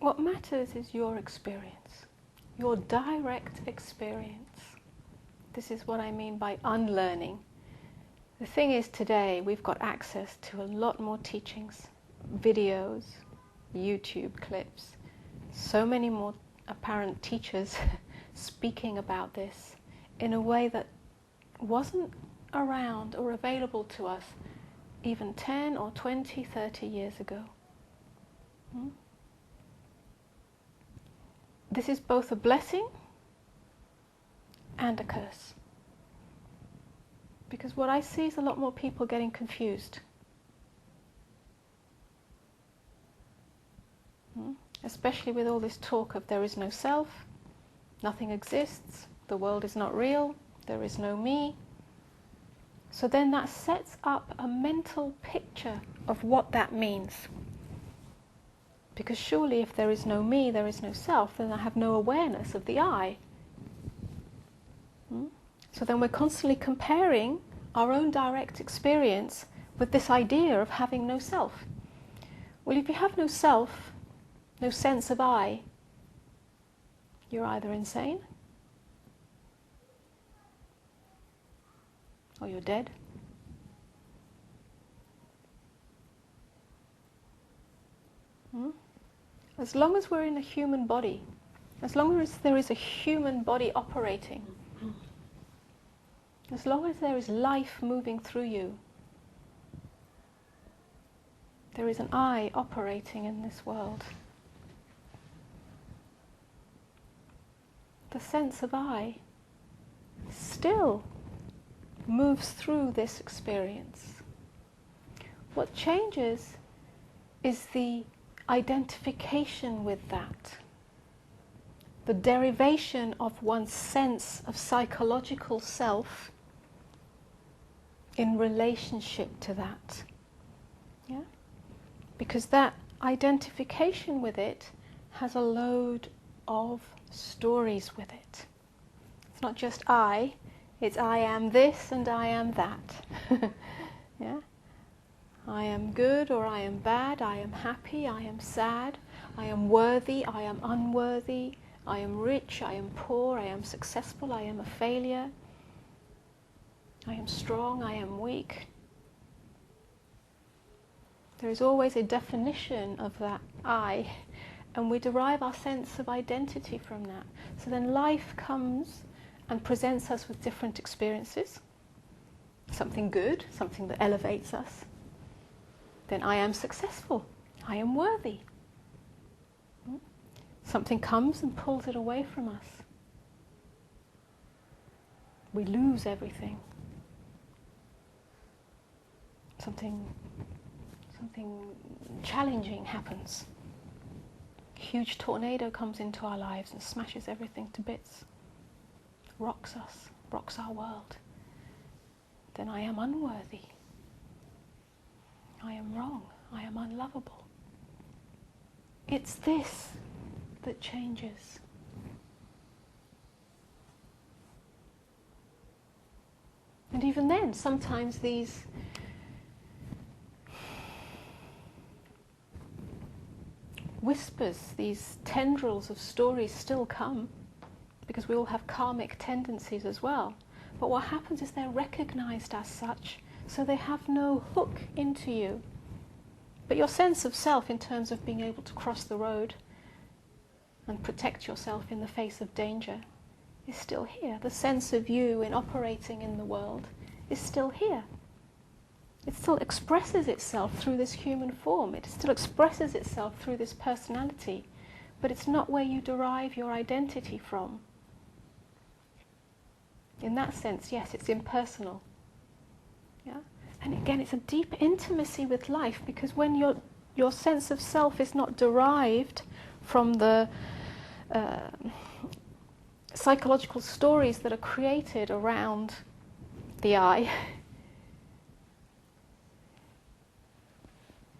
What matters is your experience, your direct experience. This is what I mean by unlearning. The thing is, today we've got access to a lot more teachings, videos, YouTube clips, so many more apparent teachers speaking about this in a way that wasn't around or available to us even 10 or 20, 30 years ago. This is both a blessing and a curse. Because what I see is a lot more people getting confused. Especially with all this talk of there is no self, nothing exists, the world is not real, there is no me. So then that sets up a mental picture of what that means. Because surely if there is no me, there is no self, then I have no awareness of the I. So then we're constantly comparing our own direct experience with this idea of having no self. Well, if you have no self, no sense of I, you're either insane or you're dead. As long as we're in a human body, as long as there is a human body operating, as long as there is life moving through you, there is an I operating in this world. The sense of I still moves through this experience. What changes is the identification with that, the derivation of one's sense of psychological self in relationship to that. Yeah? Because that identification with it has a load of stories with it. It's not just I, it's I am this and I am that. Yeah? I am good or I am bad, I am happy, I am sad, I am worthy, I am unworthy, I am rich, I am poor, I am successful, I am a failure, I am strong, I am weak. There is always a definition of that I, and we derive our sense of identity from that. So then life comes and presents us with different experiences, something good, something that elevates us. Then I am successful, I am worthy. Something comes and pulls it away from us. We lose everything. Something challenging happens. A huge tornado comes into our lives and smashes everything to bits. Rocks us, rocks our world. Then I am unworthy. I am wrong, I am unlovable. It's this that changes. And even then, sometimes these whispers, these tendrils of stories still come, because we all have karmic tendencies as well. But what happens is they're recognized as such, so they have no hook into you. But your sense of self, in terms of being able to cross the road and protect yourself in the face of danger, is still here. The sense of you in operating in the world is still here. It still expresses itself through this human form. It still expresses itself through this personality. But it's not where you derive your identity from. In that sense, yes, it's impersonal. Yeah? And again, it's a deep intimacy with life, because when your sense of self is not derived from the psychological stories that are created around the I,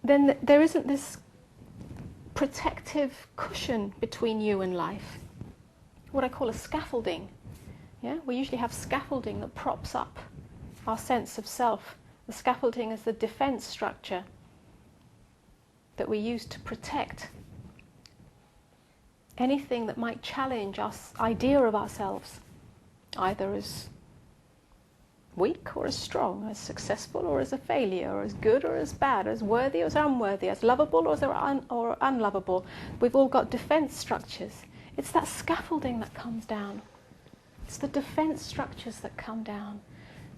then there isn't this protective cushion between you and life. What I call a scaffolding. Yeah? We usually have scaffolding that props up our sense of self. The scaffolding is the defense structure that we use to protect anything that might challenge our idea of ourselves, either as weak or as strong, as successful or as a failure, or as good or as bad, as worthy or as unworthy, as lovable or unlovable. We've all got defense structures. It's that scaffolding that comes down. It's the defense structures that come down.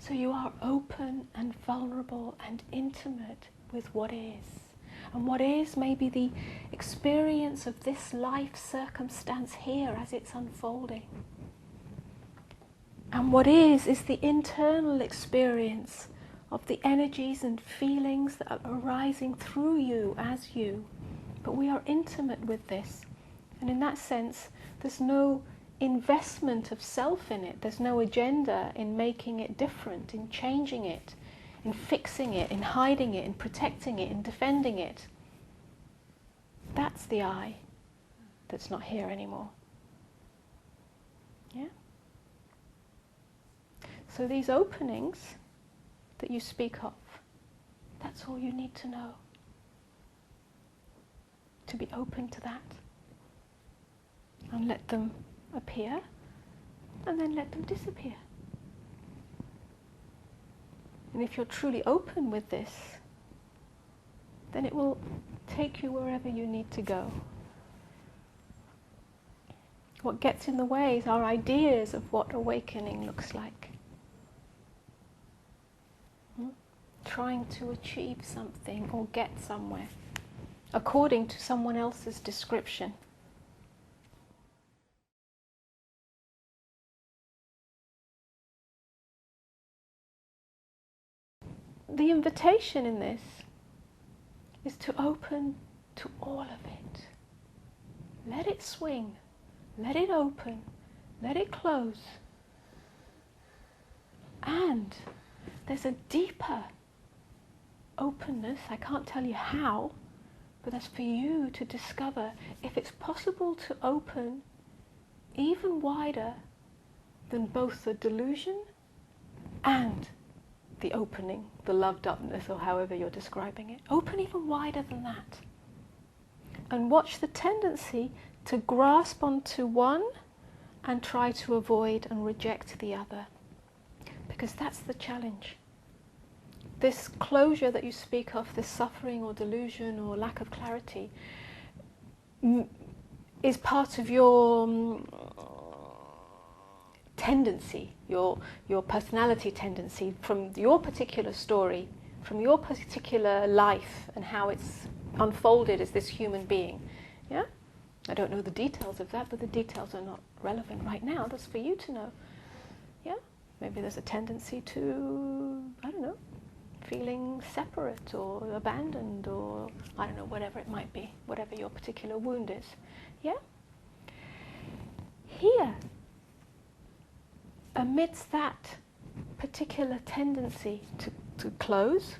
So you are open and vulnerable and intimate with what is. And what is may be the experience of this life circumstance here as it's unfolding. And what is the internal experience of the energies and feelings that are arising through you as you. But we are intimate with this. And in that sense, there's no investment of self in it. There's no agenda in making it different, in changing it, in fixing it, in hiding it, in protecting it, in defending it. That's the I that's not here anymore. Yeah? So these openings that you speak of, that's all you need to know. To be open to that. And let them appear, and then let them disappear. And if you're truly open with this, then it will take you wherever you need to go. What gets in the way is our ideas of what awakening looks like. Trying to achieve something or get somewhere according to someone else's description. The invitation in this is to open to all of it. Let it swing, let it open, let it close. And there's a deeper openness, I can't tell you how, but that's for you to discover if it's possible to open even wider than both the delusion and the opening, the loved upness, or however you're describing it. Open even wider than that. And watch the tendency to grasp onto one and try to avoid and reject the other. Because that's the challenge. This closure that you speak of, this suffering or delusion or lack of clarity, is part of your tendency, your personality tendency, from your particular story, from your particular life and how it's unfolded as this human being. Yeah? I don't know the details of that, but the details are not relevant right now. That's for you to know. Yeah? Maybe there's a tendency to, I don't know, feeling separate or abandoned or, I don't know, whatever it might be, whatever your particular wound is. Yeah? Here, amidst that particular tendency to close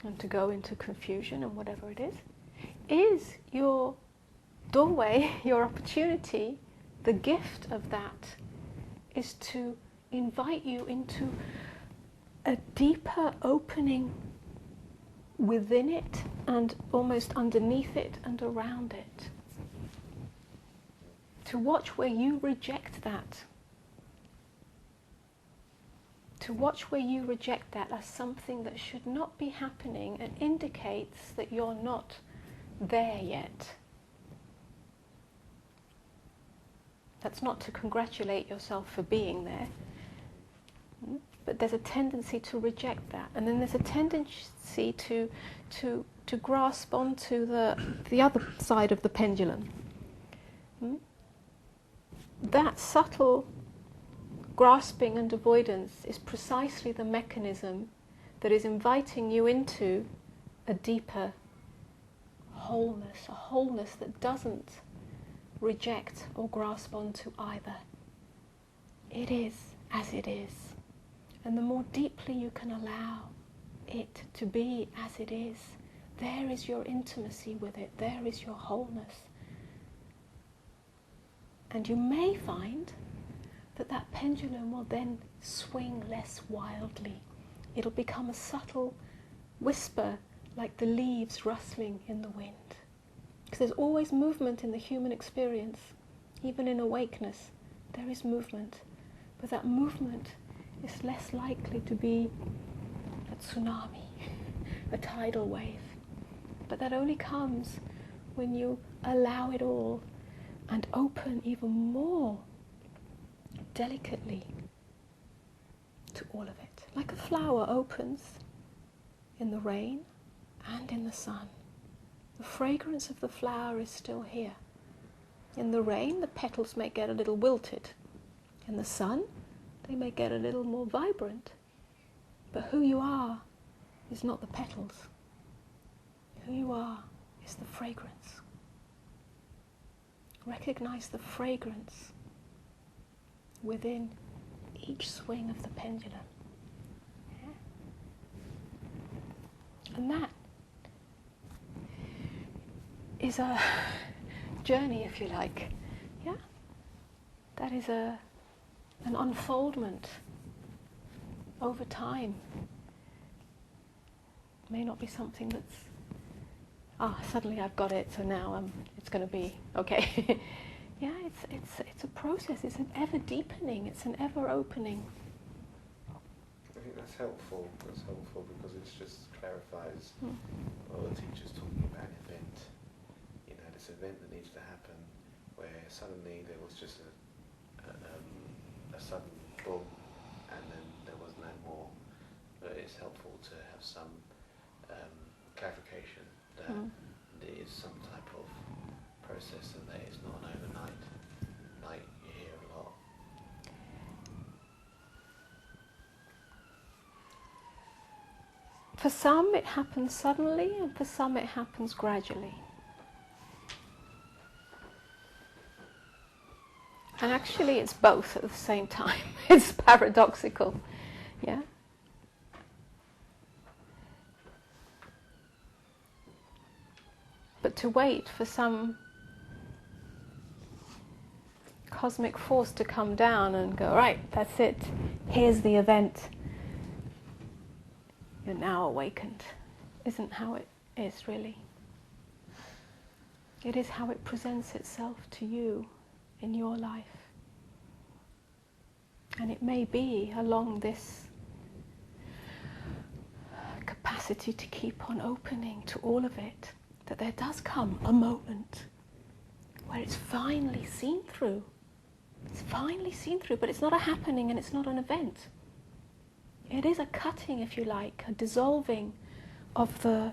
and to go into confusion and whatever it is your doorway, your opportunity, the gift of that is to invite you into a deeper opening within it and almost underneath it and around it. To watch where you reject that. To watch where you reject that as something that should not be happening and indicates that you're not there yet. That's not to congratulate yourself for being there, but there's a tendency to reject that. And then there's a tendency to grasp onto the other side of the pendulum. That subtle grasping and avoidance is precisely the mechanism that is inviting you into a deeper wholeness, a wholeness that doesn't reject or grasp onto either. It is as it is. And the more deeply you can allow it to be as it is, there is your intimacy with it, there is your wholeness. And you may find that that pendulum will then swing less wildly. It'll become a subtle whisper like the leaves rustling in the wind. Because there's always movement in the human experience. Even in awakeness, there is movement. But that movement is less likely to be a tsunami, a tidal wave. But that only comes when you allow it all and open even more delicately to all of it. Like a flower opens in the rain and in the sun. The fragrance of the flower is still here. In the rain, the petals may get a little wilted. In the sun, they may get a little more vibrant. But who you are is not the petals. Who you are is the fragrance. Recognize the fragrance within each swing of the pendulum. Yeah? And that is a journey, if you like. Yeah? That is an unfoldment over time. It may not be something that's, suddenly I've got it, so now it's going to be okay. Yeah, it's a process. It's an ever deepening. It's an ever opening. I think that's helpful. That's helpful because it just clarifies what the teacher's talking about an event. You know, this event that needs to happen where suddenly there was just a sudden boom and then there was no more. But it's helpful to have some clarification that there is some type of process and that it's not an overnight. Like you hear a lot. For some it happens suddenly and for some it happens gradually. And actually it's both at the same time. It's paradoxical. Yeah? But to wait for some cosmic force to come down and go, right, that's it, here's the event, you're now awakened, isn't how it is really. It is how it presents itself to you in your life. And it may be along this capacity to keep on opening to all of it, that there does come a moment where it's finally seen through. It's finally seen through, but it's not a happening and it's not an event. It is a cutting, if you like, a dissolving of the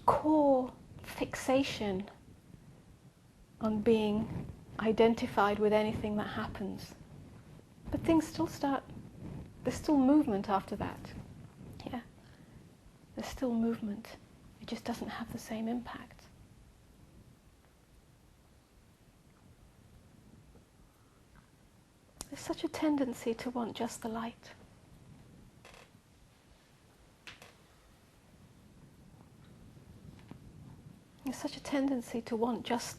core fixation on being identified with anything that happens. But things still start, there's still movement after that. Yeah, there's still movement. It just doesn't have the same impact. There's such a tendency to want just the light. There's such a tendency to want just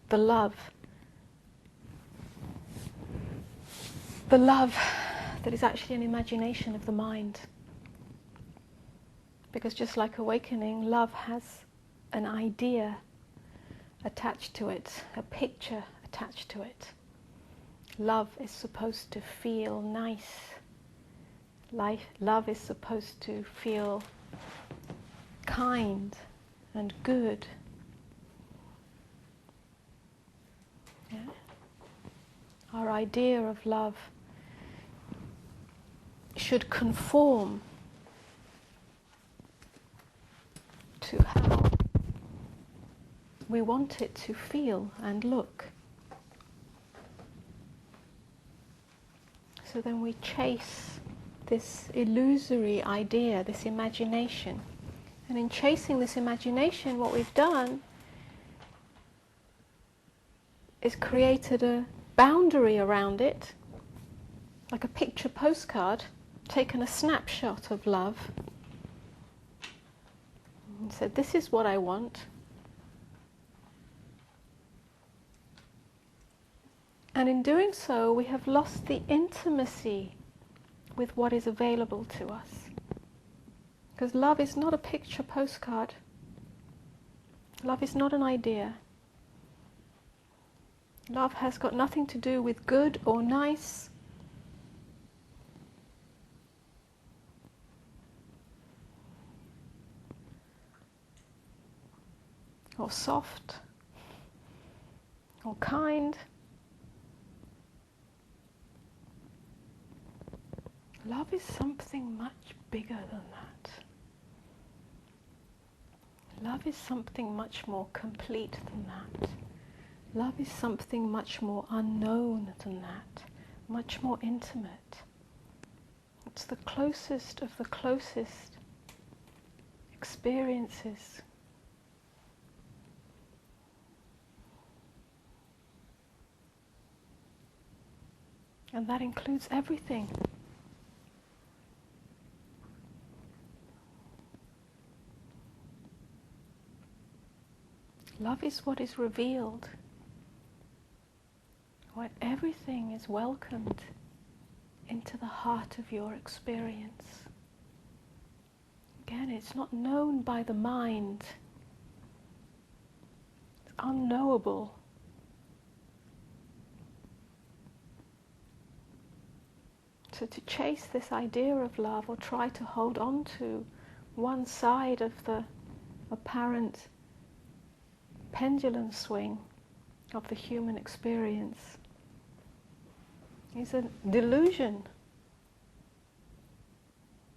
the love. The love that is actually an imagination of the mind. Because just like awakening, love has an idea attached to it, a picture attached to it. Love is supposed to feel nice. Love is supposed to feel kind and good. Yeah? Our idea of love should conform to how we want it to feel and look. So then we chase this illusory idea, this imagination. And in chasing this imagination, what we've done is created a boundary around it, like a picture postcard, taken a snapshot of love, and said, this is what I want. And in doing so, we have lost the intimacy with what is available to us. Because love is not a picture postcard. Love is not an idea. Love has got nothing to do with good or nice. Or soft. Or kind. Love is something much bigger than that. Love is something much more complete than that. Love is something much more unknown than that, much more intimate. It's the closest of the closest experiences. And that includes everything. Love is what is revealed, when everything is welcomed into the heart of your experience. Again, it's not known by the mind. It's unknowable. So to chase this idea of love or try to hold on to one side of the apparent pendulum swing of the human experience is a delusion.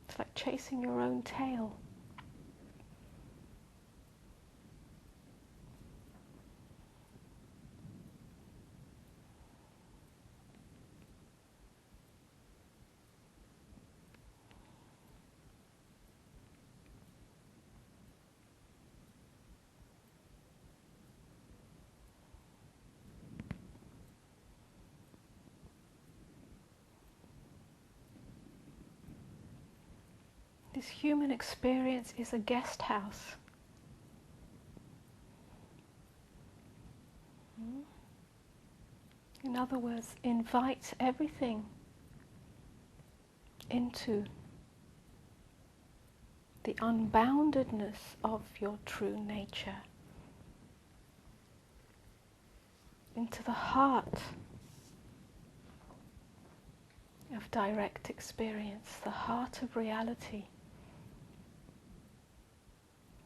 It's like chasing your own tail. This human experience is a guest house. In other words, invite everything into the unboundedness of your true nature, into the heart of direct experience, the heart of reality.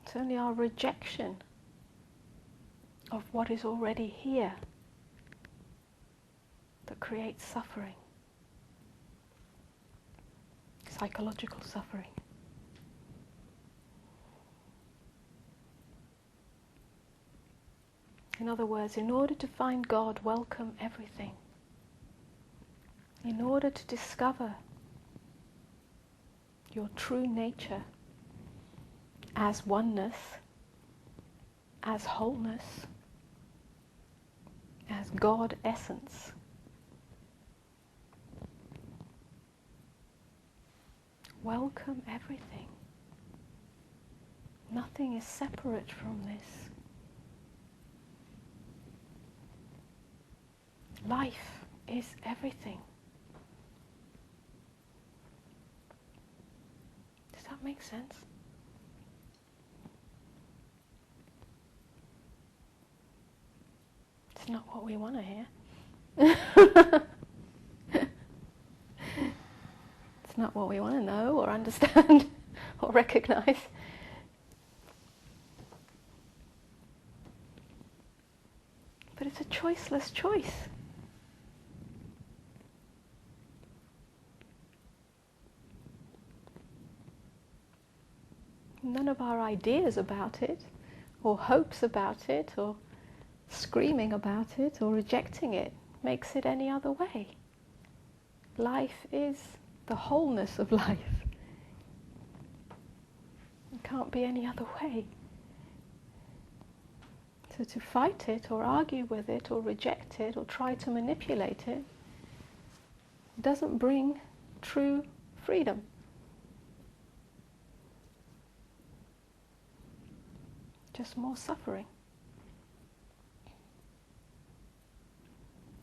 It's only our rejection of what is already here that creates suffering, psychological suffering. In other words, in order to find God, welcome everything. In order to discover your true nature as oneness, as wholeness, as God essence, welcome everything. Nothing is separate from this. Life is everything. Does that make sense? It's not what we want to hear. It's not what we want to know or understand or recognize. But it's a choiceless choice. None of our ideas about it, or hopes about it, or screaming about it, or rejecting it makes it any other way. Life is the wholeness of life. It can't be any other way. So to fight it, or argue with it, or reject it, or try to manipulate it, doesn't bring true freedom. Just more suffering.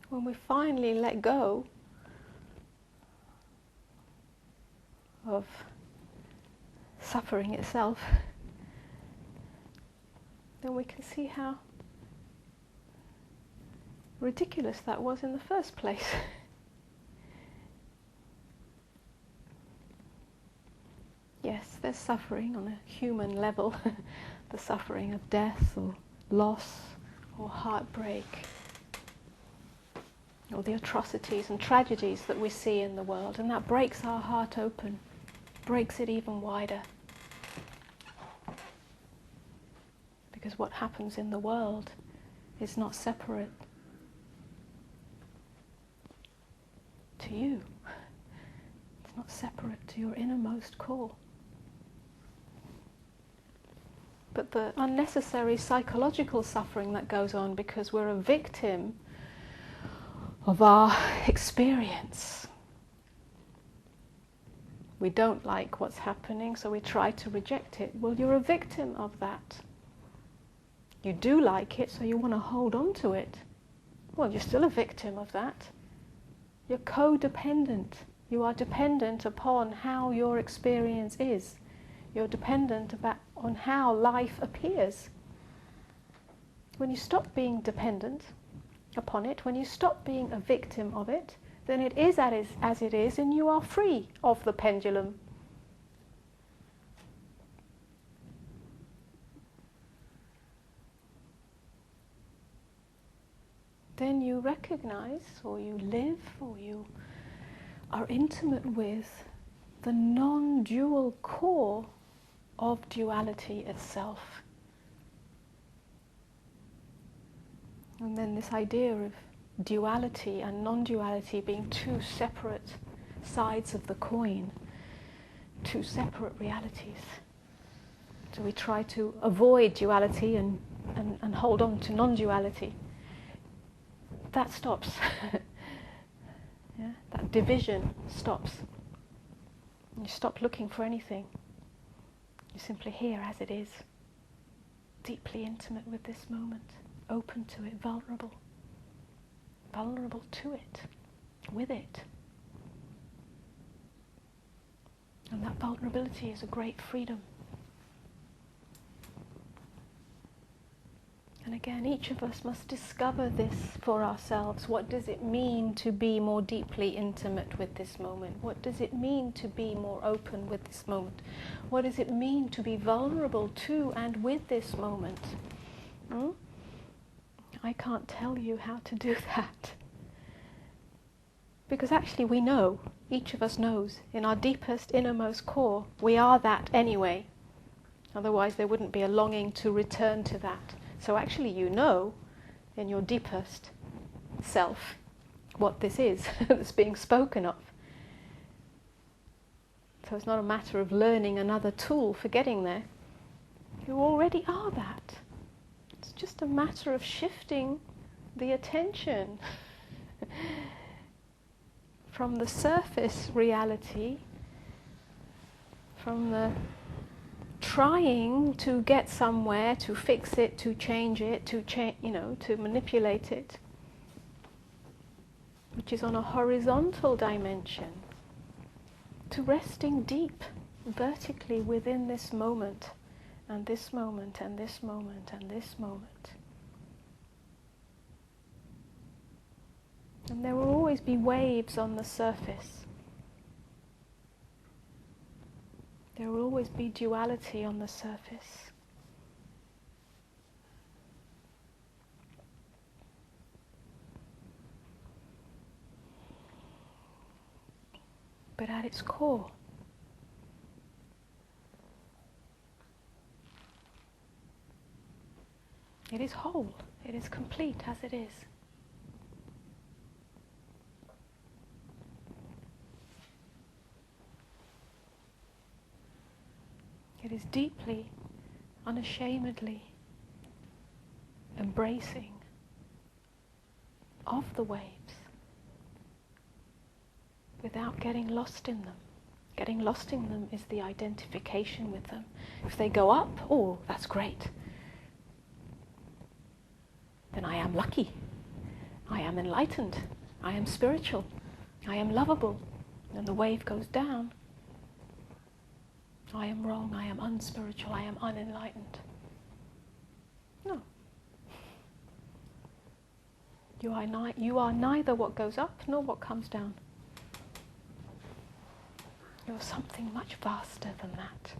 When we finally let go suffering itself, then we can see how ridiculous that was in the first place. Yes, there's suffering on a human level, the suffering of death or loss or heartbreak, or the atrocities and tragedies that we see in the world, and that breaks our heart open, breaks it even wider. Because what happens in the world is not separate to you. It's not separate to your innermost core. But the unnecessary psychological suffering that goes on because we're a victim of our experience. We don't like what's happening, so we try to reject it. Well, you're a victim of that. You do like it, so you want to hold on to it. Well, you're still a victim of that. You're codependent. You are dependent upon how your experience is. You're dependent on how life appears. When you stop being dependent upon it, when you stop being a victim of it, then it is as it is, and you are free of the pendulum. Then you recognize, or you live, or you are intimate with the non-dual core of duality itself. And then this idea of duality and non-duality being two separate sides of the coin, two separate realities. So we try to avoid duality and hold on to non-duality. That stops. Yeah? That division stops. You stop looking for anything. You're simply here as it is, deeply intimate with this moment, open to it, vulnerable to it, with it. And that vulnerability is a great freedom. And again, each of us must discover this for ourselves. What does it mean to be more deeply intimate with this moment? What does it mean to be more open with this moment? What does it mean to be vulnerable to and with this moment? I can't tell you how to do that. Because actually we know, each of us knows, in our deepest, innermost core, we are that anyway. Otherwise there wouldn't be a longing to return to that. So actually you know, in your deepest self, what this is that's being spoken of. So it's not a matter of learning another tool for getting there. You already are that. It's just a matter of shifting the attention from the surface reality, from the trying to get somewhere, to fix it, to change it, to manipulate it, which is on a horizontal dimension, to resting deep, vertically within this moment, and this moment, and this moment, and this moment. And there will always be waves on the surface. There will always be duality on the surface. But at its core, it is whole, it is complete as it is. It is deeply, unashamedly embracing of the waves without getting lost in them. Getting lost in them is the identification with them. If they go up, oh, that's great. Then I am lucky. I am enlightened. I am spiritual. I am lovable. And the wave goes down. I am wrong, I am unspiritual, I am unenlightened. No. You are neither what goes up nor what comes down. You're something much vaster than that.